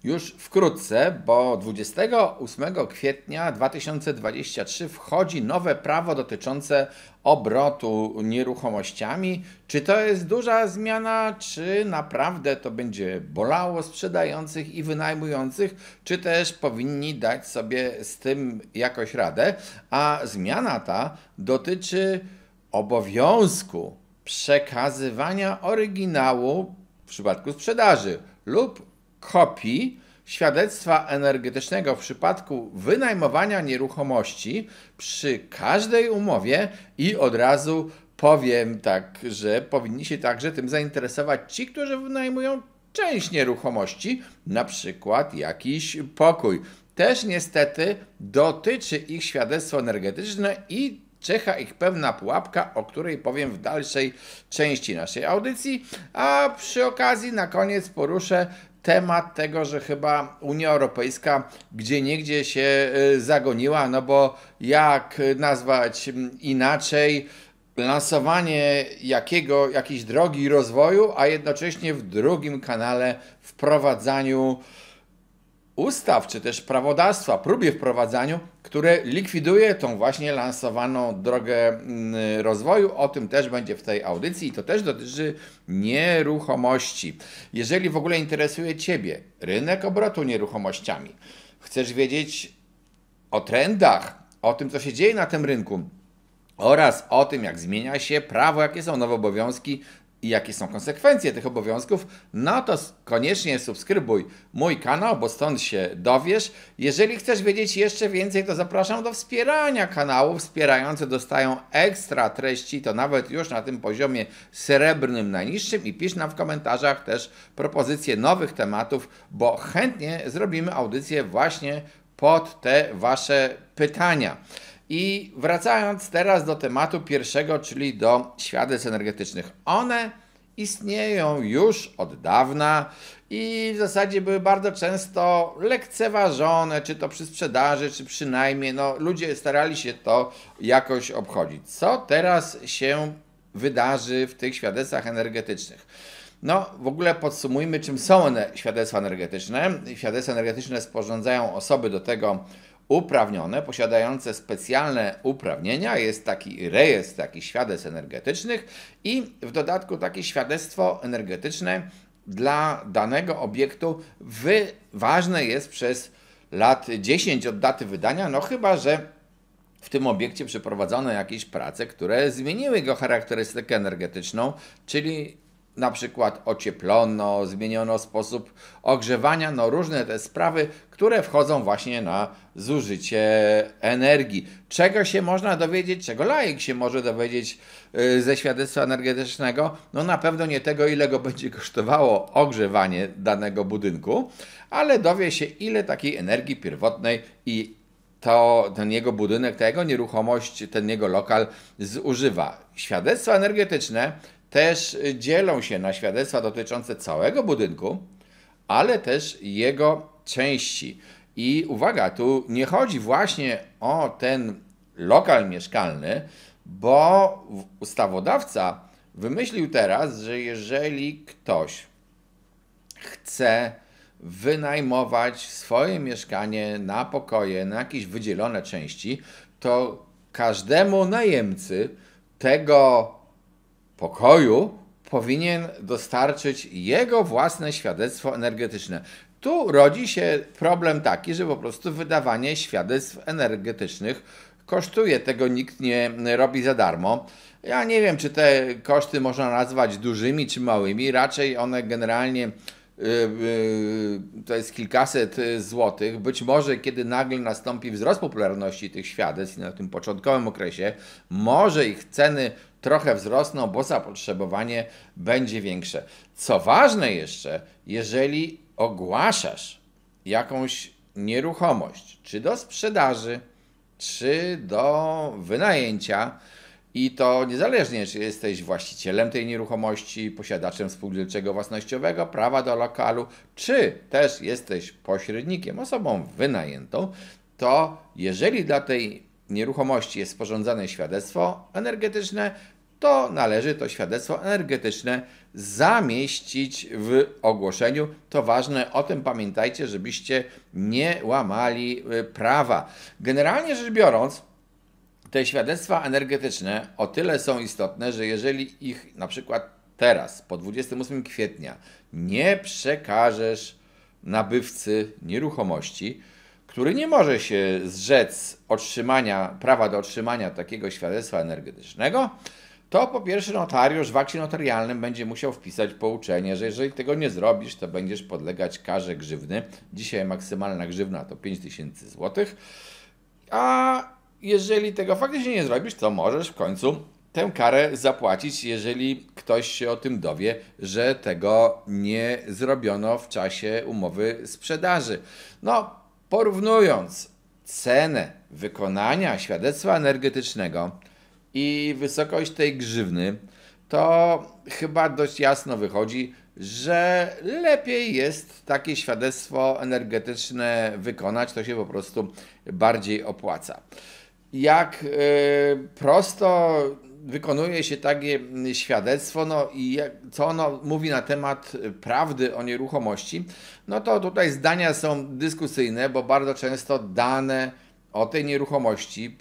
już wkrótce, bo 28 kwietnia 2023 wchodzi nowe prawo dotyczące obrotu nieruchomościami. Czy to jest duża zmiana, czy naprawdę to będzie bolało sprzedających i wynajmujących, czy też powinni dać sobie z tym jakoś radę? A zmiana ta dotyczy obowiązku przekazywania oryginału w przypadku sprzedaży lub kopii świadectwa energetycznego w przypadku wynajmowania nieruchomości przy każdej umowie i od razu powiem tak, że powinni się także tym zainteresować ci, którzy wynajmują część nieruchomości, na przykład jakiś pokój. Też niestety dotyczy ich świadectwo energetyczne i czyha ich pewna pułapka, o której powiem w dalszej części naszej audycji, a przy okazji na koniec poruszę temat tego, że chyba Unia Europejska gdzieniegdzie się zagoniła, no bo jak nazwać inaczej lansowanie jakiejś drogi rozwoju, a jednocześnie w drugim kanale wprowadzaniu ustaw, czy też prawodawstwa, próbie wprowadzaniu, które likwiduje tą właśnie lansowaną drogę rozwoju. O tym też będzie w tej audycji i to też dotyczy nieruchomości. Jeżeli w ogóle interesuje Ciebie rynek obrotu nieruchomościami, chcesz wiedzieć o trendach, o tym, co się dzieje na tym rynku oraz o tym, jak zmienia się prawo, jakie są nowe obowiązki i jakie są konsekwencje tych obowiązków, no to koniecznie subskrybuj mój kanał, bo stąd się dowiesz. Jeżeli chcesz wiedzieć jeszcze więcej, to zapraszam do wspierania kanału. Wspierający dostają ekstra treści, to nawet już na tym poziomie srebrnym najniższym i pisz nam w komentarzach też propozycje nowych tematów, bo chętnie zrobimy audycję właśnie pod te Wasze pytania. I wracając teraz do tematu pierwszego, czyli do świadectw energetycznych. One istnieją już od dawna i w zasadzie były bardzo często lekceważone, czy to przy sprzedaży, czy przy najmie. No, ludzie starali się to jakoś obchodzić. Co teraz się wydarzy w tych świadectwach energetycznych? No, w ogóle podsumujmy, czym są one świadectwa energetyczne. Świadectwa energetyczne sporządzają osoby do tego uprawnione, posiadające specjalne uprawnienia. Jest taki rejestr takich świadectw energetycznych i w dodatku takie świadectwo energetyczne dla danego obiektu ważne jest przez lat 10 od daty wydania, no chyba że w tym obiekcie przeprowadzono jakieś prace, które zmieniły jego charakterystykę energetyczną, czyli na przykład ocieplono, zmieniono sposób ogrzewania, no różne te sprawy, które wchodzą właśnie na zużycie energii. Czego się można dowiedzieć, czego laik się może dowiedzieć ze świadectwa energetycznego? No na pewno nie tego, ile go będzie kosztowało ogrzewanie danego budynku, ale dowie się, ile takiej energii pierwotnej i ten jego budynek, ta jego nieruchomość, ten jego lokal zużywa. Świadectwa energetyczne też dzielą się na świadectwa dotyczące całego budynku, ale też jego części. I uwaga, tu nie chodzi właśnie o ten lokal mieszkalny, bo ustawodawca wymyślił teraz, że jeżeli ktoś chce wynajmować swoje mieszkanie na pokoje, na jakieś wydzielone części, to każdemu najemcy tego pokoju powinien dostarczyć jego własne świadectwo energetyczne. Tu rodzi się problem taki, że po prostu wydawanie świadectw energetycznych kosztuje. Tego nikt nie robi za darmo. Ja nie wiem, czy te koszty można nazwać dużymi czy małymi. Raczej one generalnie to jest kilkaset złotych. Być może kiedy nagle nastąpi wzrost popularności tych świadectw na tym początkowym okresie, może ich ceny trochę wzrosną, bo zapotrzebowanie będzie większe. Co ważne jeszcze, jeżeli ogłaszasz jakąś nieruchomość, czy do sprzedaży, czy do wynajęcia, i to niezależnie, czy jesteś właścicielem tej nieruchomości, posiadaczem spółdzielczego własnościowego, prawa do lokalu, czy też jesteś pośrednikiem, osobą wynajętą, to jeżeli dla tej nieruchomości jest sporządzane świadectwo energetyczne, to należy to świadectwo energetyczne zamieścić w ogłoszeniu. To ważne, o tym pamiętajcie, żebyście nie łamali prawa. Generalnie rzecz biorąc, te świadectwa energetyczne o tyle są istotne, że jeżeli ich na przykład teraz, po 28 kwietnia, nie przekażesz nabywcy nieruchomości, który nie może się zrzec prawa do otrzymania takiego świadectwa energetycznego, to po pierwsze notariusz w akcie notarialnym będzie musiał wpisać pouczenie, że jeżeli tego nie zrobisz, to będziesz podlegać karze grzywny. Dzisiaj maksymalna grzywna to 5000 zł. A jeżeli tego faktycznie nie zrobisz, to możesz w końcu tę karę zapłacić, jeżeli ktoś się o tym dowie, że tego nie zrobiono w czasie umowy sprzedaży. No, porównując cenę wykonania świadectwa energetycznego i wysokość tej grzywny, to chyba dość jasno wychodzi, że lepiej jest takie świadectwo energetyczne wykonać, to się po prostu bardziej opłaca. Jak prosto wykonuje się takie świadectwo, no i co ono mówi na temat prawdy o nieruchomości, no to tutaj zdania są dyskusyjne, bo bardzo często dane o tej nieruchomości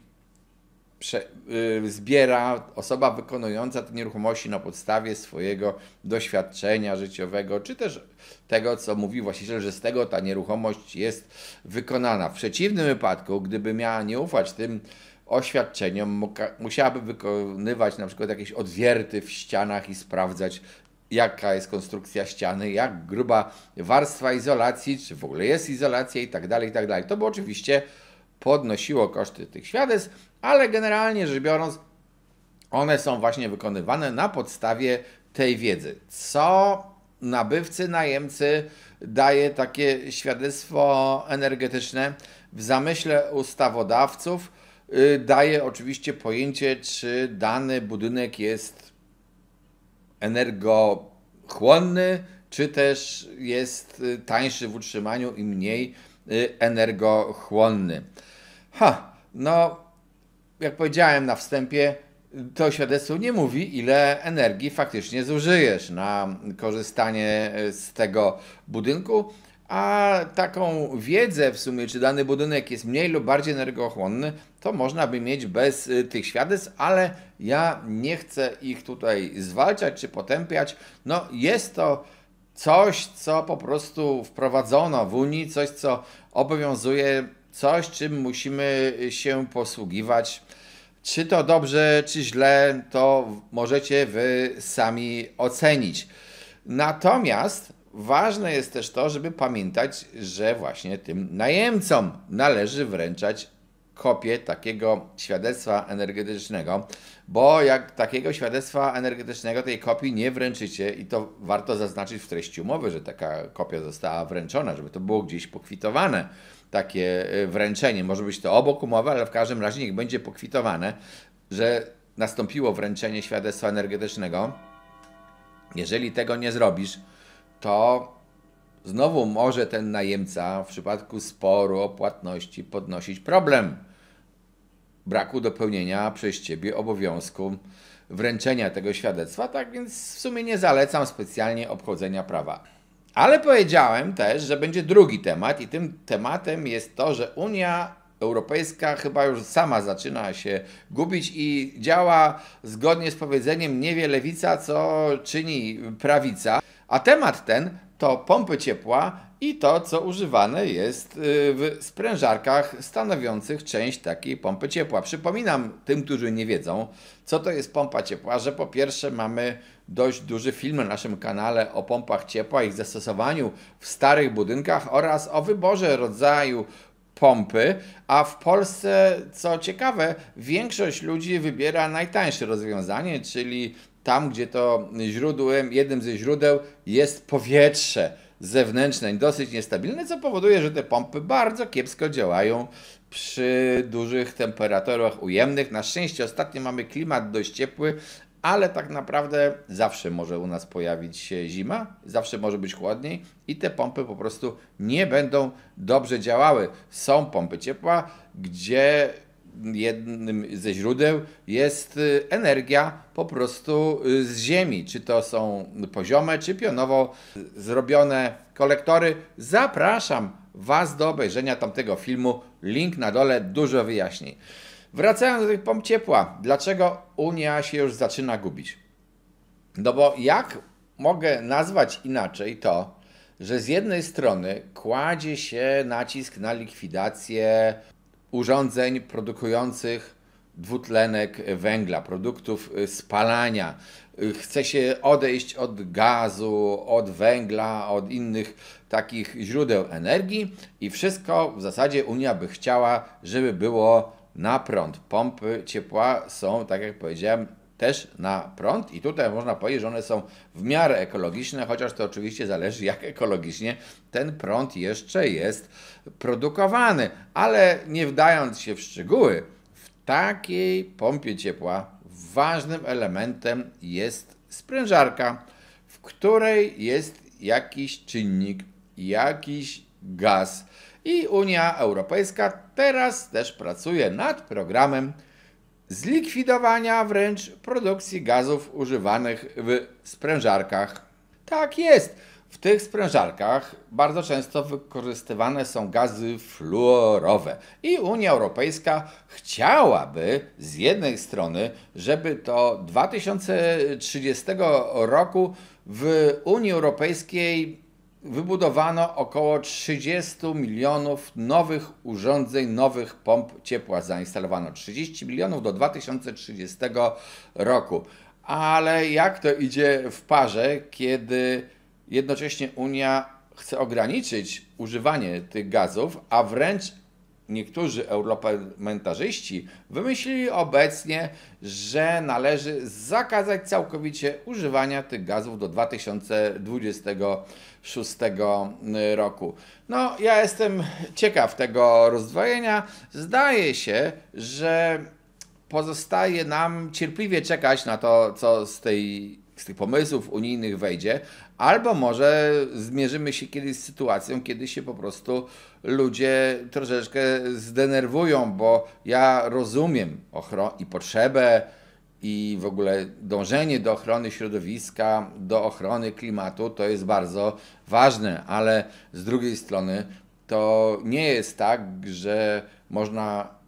zbiera osoba wykonująca te nieruchomości na podstawie swojego doświadczenia życiowego, czy też tego, co mówi właściciel, że z tego ta nieruchomość jest wykonana. W przeciwnym wypadku, gdyby miała nie ufać tym oświadczeniom, musiałaby wykonywać na przykład jakieś odwierty w ścianach i sprawdzać, jaka jest konstrukcja ściany, jak gruba warstwa izolacji, czy w ogóle jest izolacja i tak dalej, i tak dalej. To by oczywiście podnosiło koszty tych świadectw, ale generalnie rzecz biorąc, one są właśnie wykonywane na podstawie tej wiedzy. Co nabywcy, najemcy daje takie świadectwo energetyczne? W zamyśle ustawodawców daje oczywiście pojęcie, czy dany budynek jest energochłonny, czy też jest tańszy w utrzymaniu i mniej energochłonny. No, jak powiedziałem na wstępie, to świadectwo nie mówi, ile energii faktycznie zużyjesz na korzystanie z tego budynku, a taką wiedzę w sumie, czy dany budynek jest mniej lub bardziej energochłonny, to można by mieć bez tych świadectw, ale ja nie chcę ich tutaj zwalczać czy potępiać. No, jest to coś, co po prostu wprowadzono w Unii, coś, co obowiązuje, coś, czym musimy się posługiwać. Czy to dobrze, czy źle, to możecie wy sami ocenić. Natomiast ważne jest też to, żeby pamiętać, że właśnie tym najemcom należy wręczać kopię takiego świadectwa energetycznego, bo jak takiego świadectwa energetycznego, tej kopii nie wręczycie, i to warto zaznaczyć w treści umowy, że taka kopia została wręczona, żeby to było gdzieś pokwitowane, takie wręczenie. Może być to obok umowy, ale w każdym razie niech będzie pokwitowane, że nastąpiło wręczenie świadectwa energetycznego. Jeżeli tego nie zrobisz, to znowu może ten najemca w przypadku sporu o płatności podnosić problem braku dopełnienia przez Ciebie obowiązku wręczenia tego świadectwa, tak więc w sumie nie zalecam specjalnie obchodzenia prawa. Ale powiedziałem też, że będzie drugi temat i tym tematem jest to, że Unia Europejska chyba już sama zaczyna się gubić i działa zgodnie z powiedzeniem nie wie lewica, co czyni prawica. A temat ten to pompy ciepła i to, co używane jest w sprężarkach stanowiących część takiej pompy ciepła. Przypominam tym, którzy nie wiedzą, co to jest pompa ciepła, że po pierwsze mamy dość duży film na naszym kanale o pompach ciepła, ich zastosowaniu w starych budynkach oraz o wyborze rodzaju pompy, a w Polsce, co ciekawe, większość ludzi wybiera najtańsze rozwiązanie, czyli tam, gdzie to jednym ze źródeł jest powietrze zewnętrzne, dosyć niestabilne, co powoduje, że te pompy bardzo kiepsko działają przy dużych temperaturach ujemnych. Na szczęście ostatnio mamy klimat dość ciepły, ale tak naprawdę zawsze może u nas pojawić się zima, zawsze może być chłodniej i te pompy po prostu nie będą dobrze działały. Są pompy ciepła, gdzie jednym ze źródeł jest energia po prostu z ziemi. Czy to są poziome, czy pionowo zrobione kolektory. Zapraszam Was do obejrzenia tamtego filmu. Link na dole, dużo wyjaśnień. Wracając do tych pomp ciepła, dlaczego Unia się już zaczyna gubić? No bo jak mogę nazwać inaczej to, że z jednej strony kładzie się nacisk na likwidację urządzeń produkujących dwutlenek węgla, produktów spalania. Chce się odejść od gazu, od węgla, od innych takich źródeł energii i wszystko w zasadzie Unia by chciała, żeby było na prąd. Pompy ciepła są, tak jak powiedziałem, też na prąd i tutaj można powiedzieć, że one są w miarę ekologiczne, chociaż to oczywiście zależy, jak ekologicznie ten prąd jeszcze jest produkowany. Ale nie wdając się w szczegóły, w takiej pompie ciepła ważnym elementem jest sprężarka, w której jest jakiś czynnik, jakiś gaz. I Unia Europejska teraz też pracuje nad programem zlikwidowania wręcz produkcji gazów używanych w sprężarkach. Tak jest. W tych sprężarkach bardzo często wykorzystywane są gazy fluorowe i Unia Europejska chciałaby z jednej strony, żeby do 2030 roku w Unii Europejskiej wybudowano około 30 milionów nowych urządzeń, nowych pomp ciepła. Zainstalowano 30 milionów do 2030 roku. Ale jak to idzie w parze, kiedy jednocześnie Unia chce ograniczyć używanie tych gazów, a wręcz niektórzy europarlamentarzyści wymyślili obecnie, że należy zakazać całkowicie używania tych gazów do 2026 roku. No, ja jestem ciekaw tego rozdwojenia. Zdaje się, że pozostaje nam cierpliwie czekać na to, co z tych pomysłów unijnych wejdzie, albo może zmierzymy się kiedyś z sytuacją, kiedy się po prostu ludzie troszeczkę zdenerwują, bo ja rozumiem i potrzebę i w ogóle dążenie do ochrony środowiska, do ochrony klimatu, to jest bardzo ważne, ale z drugiej strony to nie jest tak, że można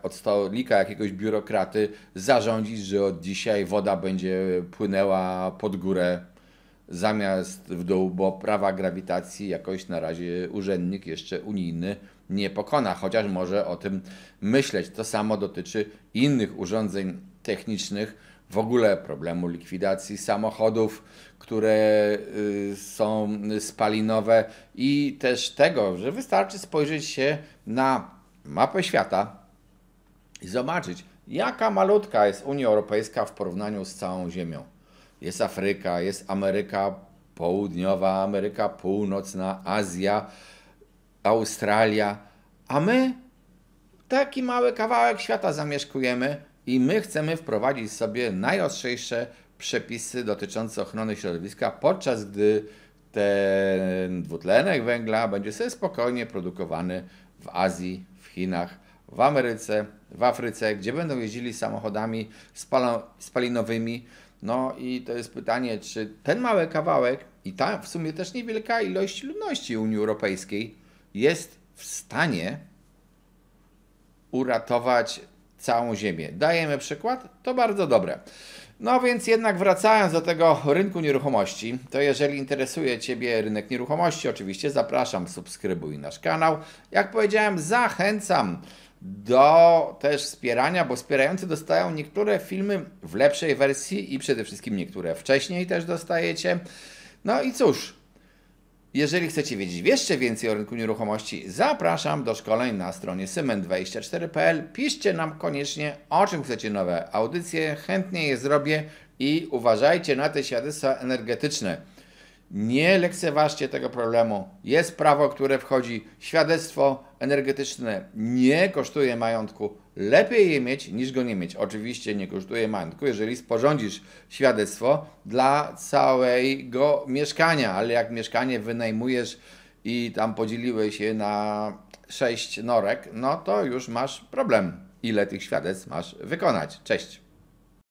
od stolika jakiegoś biurokraty zarządzić, że od dzisiaj woda będzie płynęła pod górę zamiast w dół, bo prawa grawitacji jakoś na razie urzędnik jeszcze unijny nie pokona, chociaż może o tym myśleć. To samo dotyczy innych urządzeń technicznych, w ogóle problemu likwidacji samochodów, które są spalinowe i też tego, że wystarczy spojrzeć się na mapę świata i zobaczyć, jaka malutka jest Unia Europejska w porównaniu z całą Ziemią. Jest Afryka, jest Ameryka Południowa, Ameryka Północna, Azja, Australia, a my taki mały kawałek świata zamieszkujemy i my chcemy wprowadzić sobie najostrzejsze przepisy dotyczące ochrony środowiska, podczas gdy ten dwutlenek węgla będzie sobie spokojnie produkowany w Azji, w Chinach, w Ameryce, w Afryce, gdzie będą jeździli samochodami spalinowymi. No i to jest pytanie, czy ten mały kawałek i ta w sumie też niewielka ilość ludności Unii Europejskiej jest w stanie uratować całą Ziemię. Dajemy przykład? To bardzo dobre. No więc jednak wracając do tego rynku nieruchomości, to jeżeli interesuje Ciebie rynek nieruchomości, oczywiście zapraszam, subskrybuj nasz kanał. Jak powiedziałem, zachęcam do też wspierania, bo wspierający dostają niektóre filmy w lepszej wersji i przede wszystkim niektóre wcześniej też dostajecie. No i cóż, jeżeli chcecie wiedzieć jeszcze więcej o rynku nieruchomości, zapraszam do szkoleń na stronie symen24.pl. Piszcie nam koniecznie, o czym chcecie nowe audycje, chętnie je zrobię i uważajcie na te świadectwa energetyczne. Nie lekceważcie tego problemu. Jest prawo, które wchodzi. Świadectwo energetyczne nie kosztuje majątku. Lepiej je mieć niż go nie mieć. Oczywiście nie kosztuje majątku, jeżeli sporządzisz świadectwo dla całego mieszkania, ale jak mieszkanie wynajmujesz i tam podzieliłeś je na 6 norek, no to już masz problem. Ile tych świadectw masz wykonać? Cześć.